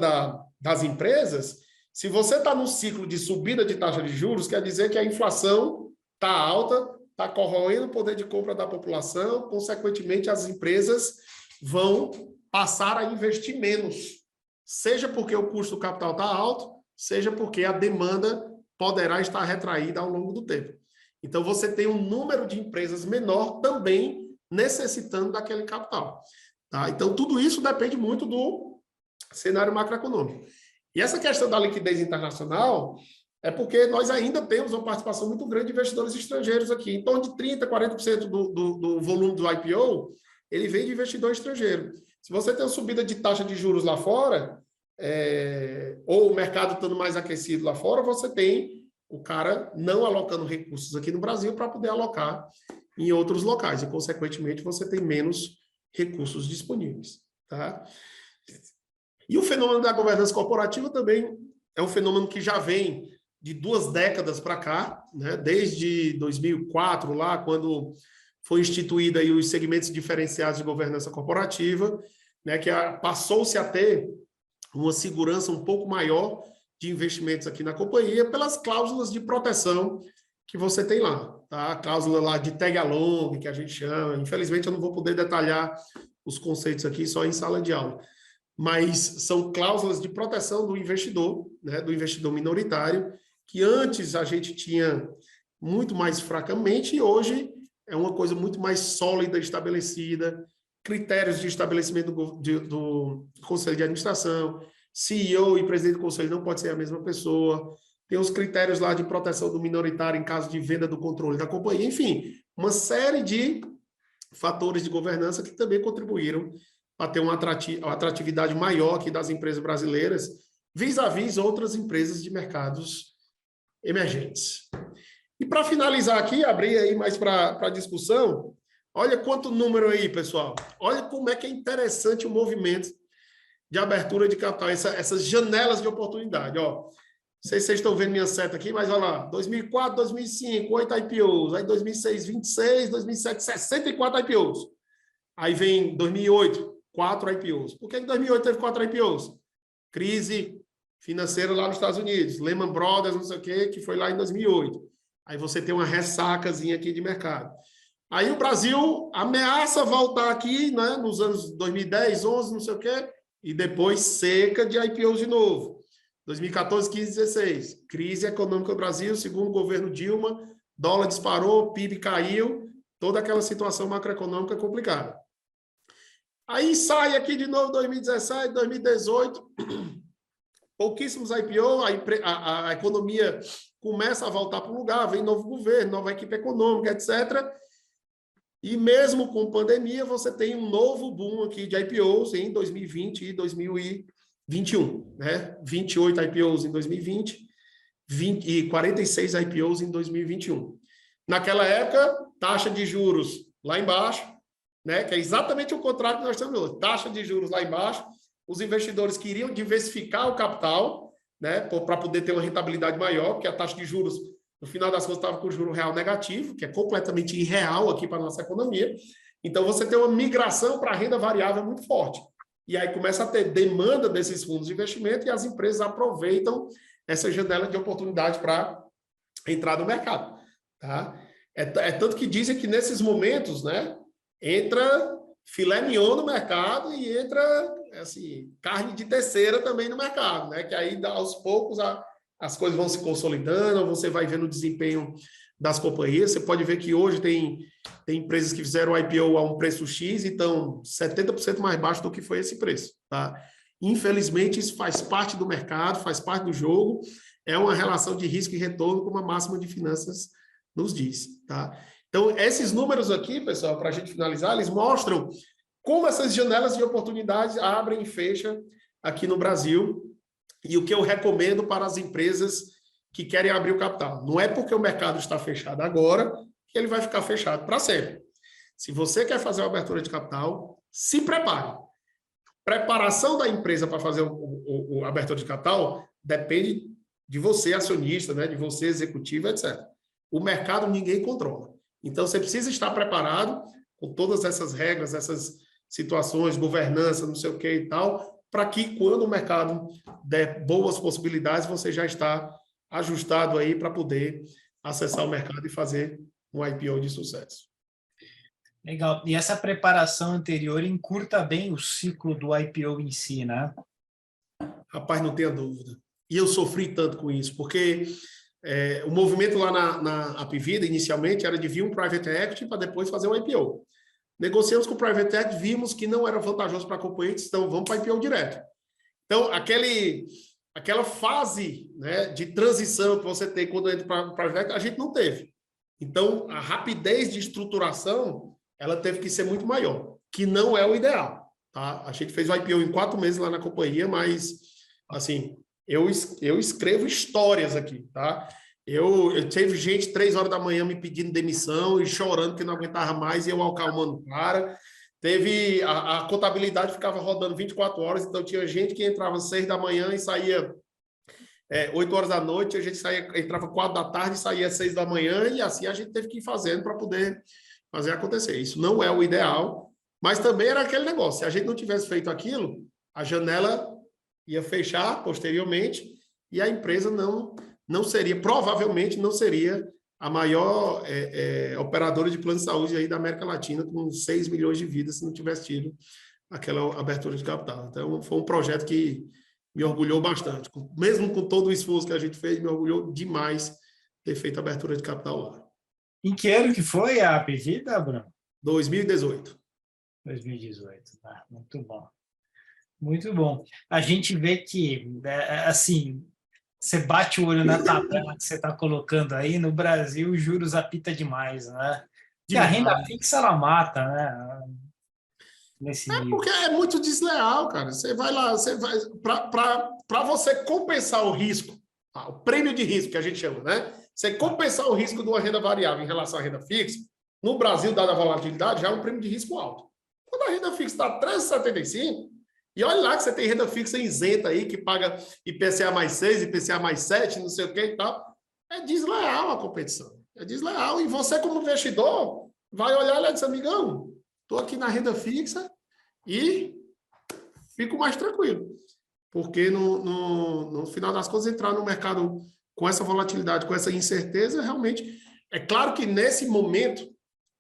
das empresas, Se você está num ciclo de subida de taxa de juros, quer dizer que a inflação está alta, está corroendo o poder de compra da população, consequentemente, as empresas vão passar a investir menos, seja porque o custo do capital está alto, seja porque a demanda poderá estar retraída ao longo do tempo. Então, você tem um número de empresas menor também necessitando daquele capital. Tá? Então, tudo isso depende muito do cenário macroeconômico. E essa questão da liquidez internacional é porque nós ainda temos uma participação muito grande de investidores estrangeiros aqui. Em torno de 30%, 40% do volume do IPO, ele vem de investidor estrangeiro. Se você tem uma subida de taxa de juros lá fora, ou o mercado estando mais aquecido lá fora, você tem o cara não alocando recursos aqui no Brasil para poder alocar em outros locais. E, consequentemente, você tem menos recursos disponíveis. Tá? E o fenômeno da governança corporativa também é um fenômeno que já vem de 2 décadas para cá, né? Desde 2004, lá, quando foi instituído aí os segmentos diferenciados de governança corporativa, né? Que passou-se a ter uma segurança um pouco maior de investimentos aqui na companhia pelas cláusulas de proteção que você tem lá. Tá? A cláusula lá de tag-along, que a gente chama. Infelizmente, eu não vou poder detalhar os conceitos aqui só em sala de aula. Mas são cláusulas de proteção do investidor, né, do investidor minoritário, que antes a gente tinha muito mais fracamente e hoje é uma coisa muito mais sólida, estabelecida, critérios de estabelecimento do Conselho de Administração, CEO e presidente do Conselho não pode ser a mesma pessoa, tem os critérios lá de proteção do minoritário em caso de venda do controle da companhia, enfim, uma série de fatores de governança que também contribuíram para ter uma atratividade maior aqui das empresas brasileiras, vis-à-vis outras empresas de mercados emergentes. E para finalizar aqui, abrir aí mais para discussão, olha quanto número aí, pessoal. Olha como é que é interessante o movimento de abertura de capital, essas janelas de oportunidade. Ó, não sei se vocês estão vendo minha seta aqui, mas olha lá, 2004, 2005, 8 IPOs, aí 2006, 26, 2007, 64 IPOs. Aí vem 2008, 4 IPOs. Por que em 2008 teve 4 IPOs? Crise financeira lá nos Estados Unidos, Lehman Brothers, não sei o quê, que foi lá em 2008. Aí você tem uma ressacazinha aqui de mercado. Aí o Brasil ameaça voltar aqui, né, nos anos 2010, 11, não sei o quê, e depois seca de IPOs de novo. 2014, 15, 16. Crise econômica do Brasil, segundo o governo Dilma, dólar disparou, PIB caiu, toda aquela situação macroeconômica complicada. Aí sai aqui de novo 2017, 2018, pouquíssimos IPO, a economia começa a voltar para o lugar, vem novo governo, nova equipe econômica, etc. E mesmo com pandemia, você tem um novo boom aqui de IPOs em 2020 e 2021. Né? 28 IPOs em 2020 e 46 IPOs em 2021. Naquela época, taxa de juros lá embaixo, né? Que é exatamente o contrário que nós temos hoje. Taxa de juros lá embaixo, os investidores queriam diversificar o capital, né? Para poder ter uma rentabilidade maior, porque a taxa de juros, no final das contas, estava com o juro real negativo, que é completamente irreal aqui para a nossa economia. Então, você tem uma migração para a renda variável muito forte. E aí começa a ter demanda desses fundos de investimento e as empresas aproveitam essa janela de oportunidade para entrar no mercado. Tá? É tanto que dizem que nesses momentos, né, entra filé mignon no mercado e entra assim, carne de terceira também no mercado, né? Que aí aos poucos as coisas vão se consolidando, você vai vendo o desempenho das companhias. Você pode ver que hoje tem empresas que fizeram o IPO a um preço X e estão 70% mais baixo do que foi esse preço. Tá? Infelizmente, isso faz parte do mercado, faz parte do jogo, é uma relação de risco e retorno, como a máxima de finanças nos diz. Tá? Então, esses números aqui, pessoal, para a gente finalizar, eles mostram como essas janelas de oportunidades abrem e fecham aqui no Brasil e o que eu recomendo para as empresas que querem abrir o capital. Não é porque o mercado está fechado agora que ele vai ficar fechado para sempre. Se você quer fazer uma abertura de capital, se prepare. Preparação da empresa para fazer a abertura de capital depende de você, acionista, né? De você, executivo, etc. O mercado ninguém controla. Então, você precisa estar preparado com todas essas regras, essas situações, governança, não sei o que e tal, para que quando o mercado der boas possibilidades, você já está ajustado aí para poder acessar o mercado e fazer um IPO de sucesso. Legal. E essa preparação anterior encurta bem o ciclo do IPO em si, né? Rapaz, não tenha dúvida. E eu sofri tanto com isso, porque o movimento lá na Apvida, inicialmente, era de vir um private equity para depois fazer um IPO. Negociamos com o private equity, vimos que não era vantajoso para a companhia, então vamos para IPO direto. Então, aquela fase, né, de transição que você tem quando entra para o private equity, a gente não teve. Então, a rapidez de estruturação, ela teve que ser muito maior, que não é o ideal. Tá? A gente fez o IPO em 4 meses lá na companhia, mas, assim, eu escrevo histórias aqui, tá? Eu tive gente 3 horas da manhã me pedindo demissão e chorando que não aguentava mais e eu acalmando o cara. Teve a contabilidade ficava rodando 24 horas, então tinha gente que entrava 6 da manhã e saía 8 horas da noite, a gente entrava 4 da tarde e saía 6 da manhã, e assim a gente teve que ir fazendo para poder fazer acontecer. Isso não é o ideal, mas também era aquele negócio. Se a gente não tivesse feito aquilo, a janela ia fechar posteriormente e a empresa não seria, provavelmente não seria a maior operadora de plano de saúde aí da América Latina, com 6 milhões de vidas, se não tivesse tido aquela abertura de capital. Então, foi um projeto que me orgulhou bastante. Mesmo com todo o esforço que a gente fez, me orgulhou demais ter feito a abertura de capital lá. Em que ano que foi a Apvida, Bruno? 2018. 2018. Ah, muito bom. Muito bom. A gente vê que, assim, você bate o olho na tabela que você está colocando aí, no Brasil, os juros apita demais, né? E a renda fixa, ela mata, né? Nesse nível. Porque é muito desleal, cara. Você vai lá, para você compensar o risco, o prêmio de risco que a gente chama, né? Você compensar o risco de uma renda variável em relação à renda fixa, no Brasil, dada a volatilidade, já é um prêmio de risco alto. Quando a renda fixa está 13,75, e olha lá que você tem renda fixa isenta aí, que paga IPCA mais 6, IPCA mais 7, não sei o que e tal, é desleal a competição. É desleal. E você, como investidor, vai olhar e diz, amigão, estou aqui na renda fixa e fico mais tranquilo. Porque no final das contas, entrar no mercado com essa volatilidade, com essa incerteza, realmente... É claro que nesse momento,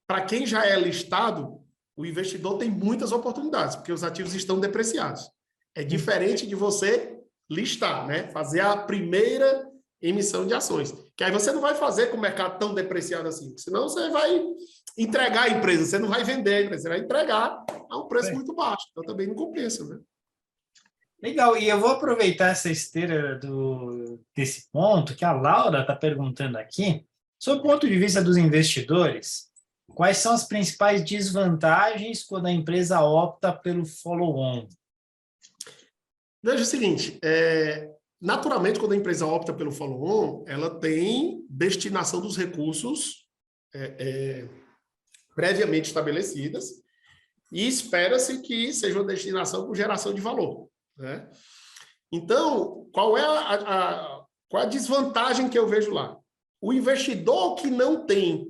para quem já é listado, o investidor tem muitas oportunidades, porque os ativos estão depreciados. É diferente de você listar, né? Fazer a primeira emissão de ações. Que aí você não vai fazer com o mercado tão depreciado assim, senão você vai entregar a empresa, você não vai vender a empresa, você vai entregar a um preço muito baixo. Então também não compensa, né? Legal, e eu vou aproveitar essa esteira desse ponto que a Laura está perguntando aqui. Sob o ponto de vista dos investidores, quais são as principais desvantagens quando a empresa opta pelo follow-on? Veja o seguinte, naturalmente, quando a empresa opta pelo follow-on, ela tem destinação dos recursos previamente estabelecidas e espera-se que seja uma destinação com geração de valor, né? Então, qual é a desvantagem que eu vejo lá? O investidor que não tem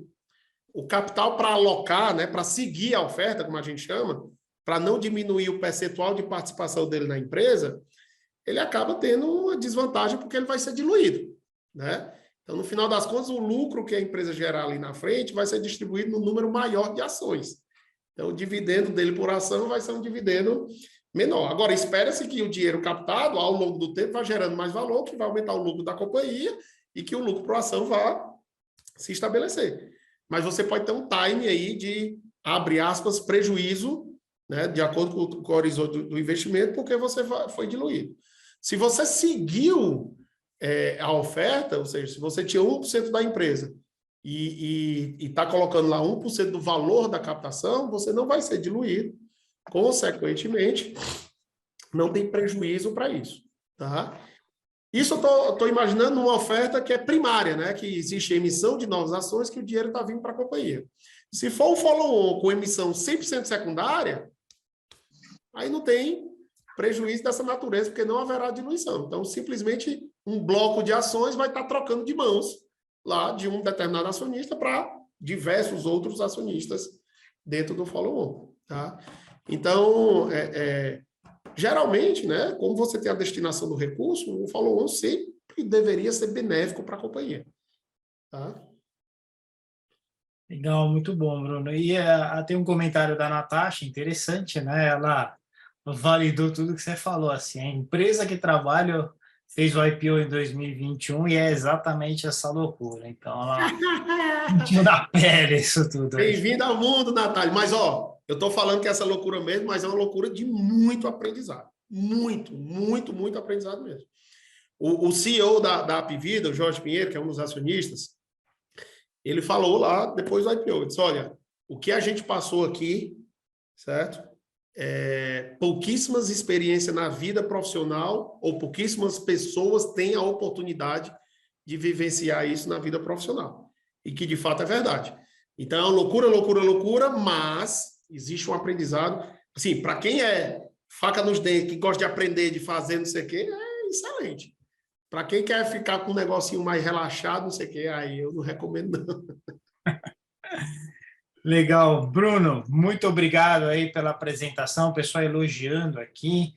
o capital para alocar, né, para seguir a oferta, como a gente chama, para não diminuir o percentual de participação dele na empresa, ele acaba tendo uma desvantagem porque ele vai ser diluído, né? Então, no final das contas, o lucro que a empresa gerar ali na frente vai ser distribuído no número maior de ações. Então, o dividendo dele por ação vai ser um dividendo menor. Agora, espera-se que o dinheiro captado, ao longo do tempo, vai gerando mais valor, que vai aumentar o lucro da companhia e que o lucro por ação vá se estabelecer. Mas você pode ter um time aí de, abre aspas, prejuízo, né, de acordo com o horizonte do investimento, porque você foi diluído. Se você seguiu a oferta, ou seja, se você tinha 1% da empresa e está colocando lá 1% do valor da captação, você não vai ser diluído. Consequentemente, não tem prejuízo para isso, tá? Isso eu estou imaginando uma oferta que é primária, né? Que existe emissão de novas ações que o dinheiro está vindo para a companhia. Se for um follow-on com emissão 100% secundária, aí não tem prejuízo dessa natureza, porque não haverá diluição. Então, simplesmente, um bloco de ações vai estar trocando de mãos lá de um determinado acionista para diversos outros acionistas dentro do follow-on, tá? Então, Geralmente, né, como você tem a destinação do recurso, o follow-on sempre deveria ser benéfico para a companhia. Tá? Legal, muito bom, Bruno. E tem um comentário da Natasha, interessante, né? Ela validou tudo que você falou, assim, a empresa que trabalha fez o IPO em 2021 e é exatamente essa loucura. Então, ela sentiu na pele isso tudo aí. Bem-vindo ao mundo, Natália. Mas, ó, eu estou falando que é essa loucura mesmo, mas é uma loucura de muito aprendizado. Muito, muito, muito aprendizado mesmo. O CEO da Apvida, o Jorge Pinheiro, que é um dos acionistas, ele falou lá, depois do IPO, ele disse, olha, o que a gente passou aqui, certo? Pouquíssimas experiências na vida profissional ou pouquíssimas pessoas têm a oportunidade de vivenciar isso na vida profissional. E que, de fato, é verdade. Então, é uma loucura, loucura, loucura, mas existe um aprendizado. Assim, para quem é faca nos dentes, que gosta de aprender, de fazer, não sei o quê, é excelente. Para quem quer ficar com um negocinho mais relaxado, não sei o quê, aí eu não recomendo, não. Legal, Bruno, muito obrigado aí pela apresentação, o pessoal elogiando aqui.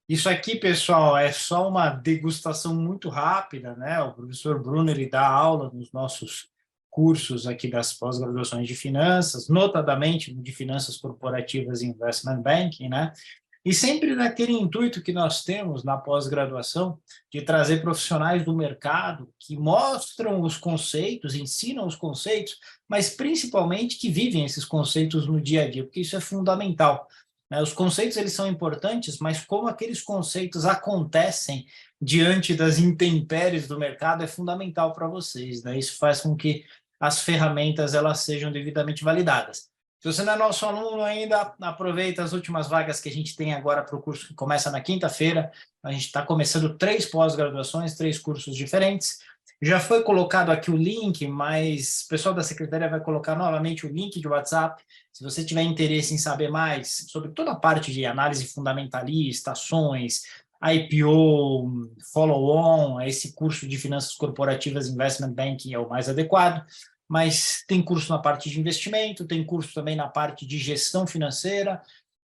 Isso aqui, pessoal, é só uma degustação muito rápida, né? O professor Bruno, ele dá aula nos nossos cursos aqui das pós-graduações de finanças, notadamente de finanças corporativas e investment banking, né? E sempre naquele intuito que nós temos na pós-graduação de trazer profissionais do mercado que mostram os conceitos, ensinam os conceitos, mas principalmente que vivem esses conceitos no dia a dia, porque isso é fundamental. Né? Os conceitos eles são importantes, mas como aqueles conceitos acontecem diante das intempéries do mercado é fundamental para vocês. Né? Isso faz com que as ferramentas elas sejam devidamente validadas. Se você não é nosso aluno ainda, aproveita as últimas vagas que a gente tem agora para o curso que começa na quinta-feira. A gente está começando 3 pós-graduações, 3 cursos diferentes. Já foi colocado aqui o link, mas o pessoal da secretaria vai colocar novamente o link de WhatsApp. Se você tiver interesse em saber mais sobre toda a parte de análise fundamentalista, ações, IPO, follow-on, esse curso de finanças corporativas, investment banking é o mais adequado. Mas tem curso na parte de investimento, tem curso também na parte de gestão financeira.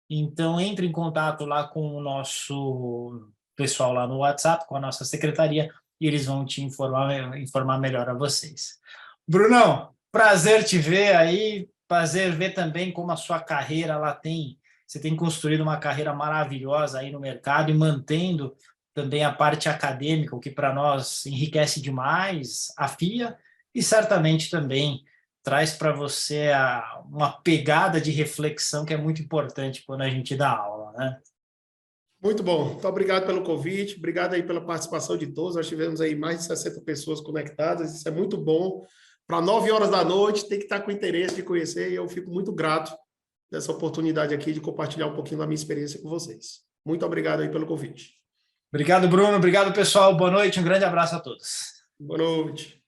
Então, entre em contato lá com o nosso pessoal lá no WhatsApp, com a nossa secretaria, e eles vão te informar melhor a vocês. Brunão, prazer te ver aí, prazer ver também como a sua carreira lá você tem construído uma carreira maravilhosa aí no mercado e mantendo também a parte acadêmica, o que para nós enriquece demais, a FIA, e certamente também traz para você uma pegada de reflexão que é muito importante quando a gente dá aula, né? Muito bom. Muito obrigado pelo convite, obrigado aí pela participação de todos. Nós tivemos aí mais de 60 pessoas conectadas, isso é muito bom. Para 9 horas da noite, tem que estar com interesse de conhecer, e eu fico muito grato dessa oportunidade aqui de compartilhar um pouquinho da minha experiência com vocês. Muito obrigado aí pelo convite. Obrigado, Bruno. Obrigado, pessoal. Boa noite. Um grande abraço a todos. Boa noite.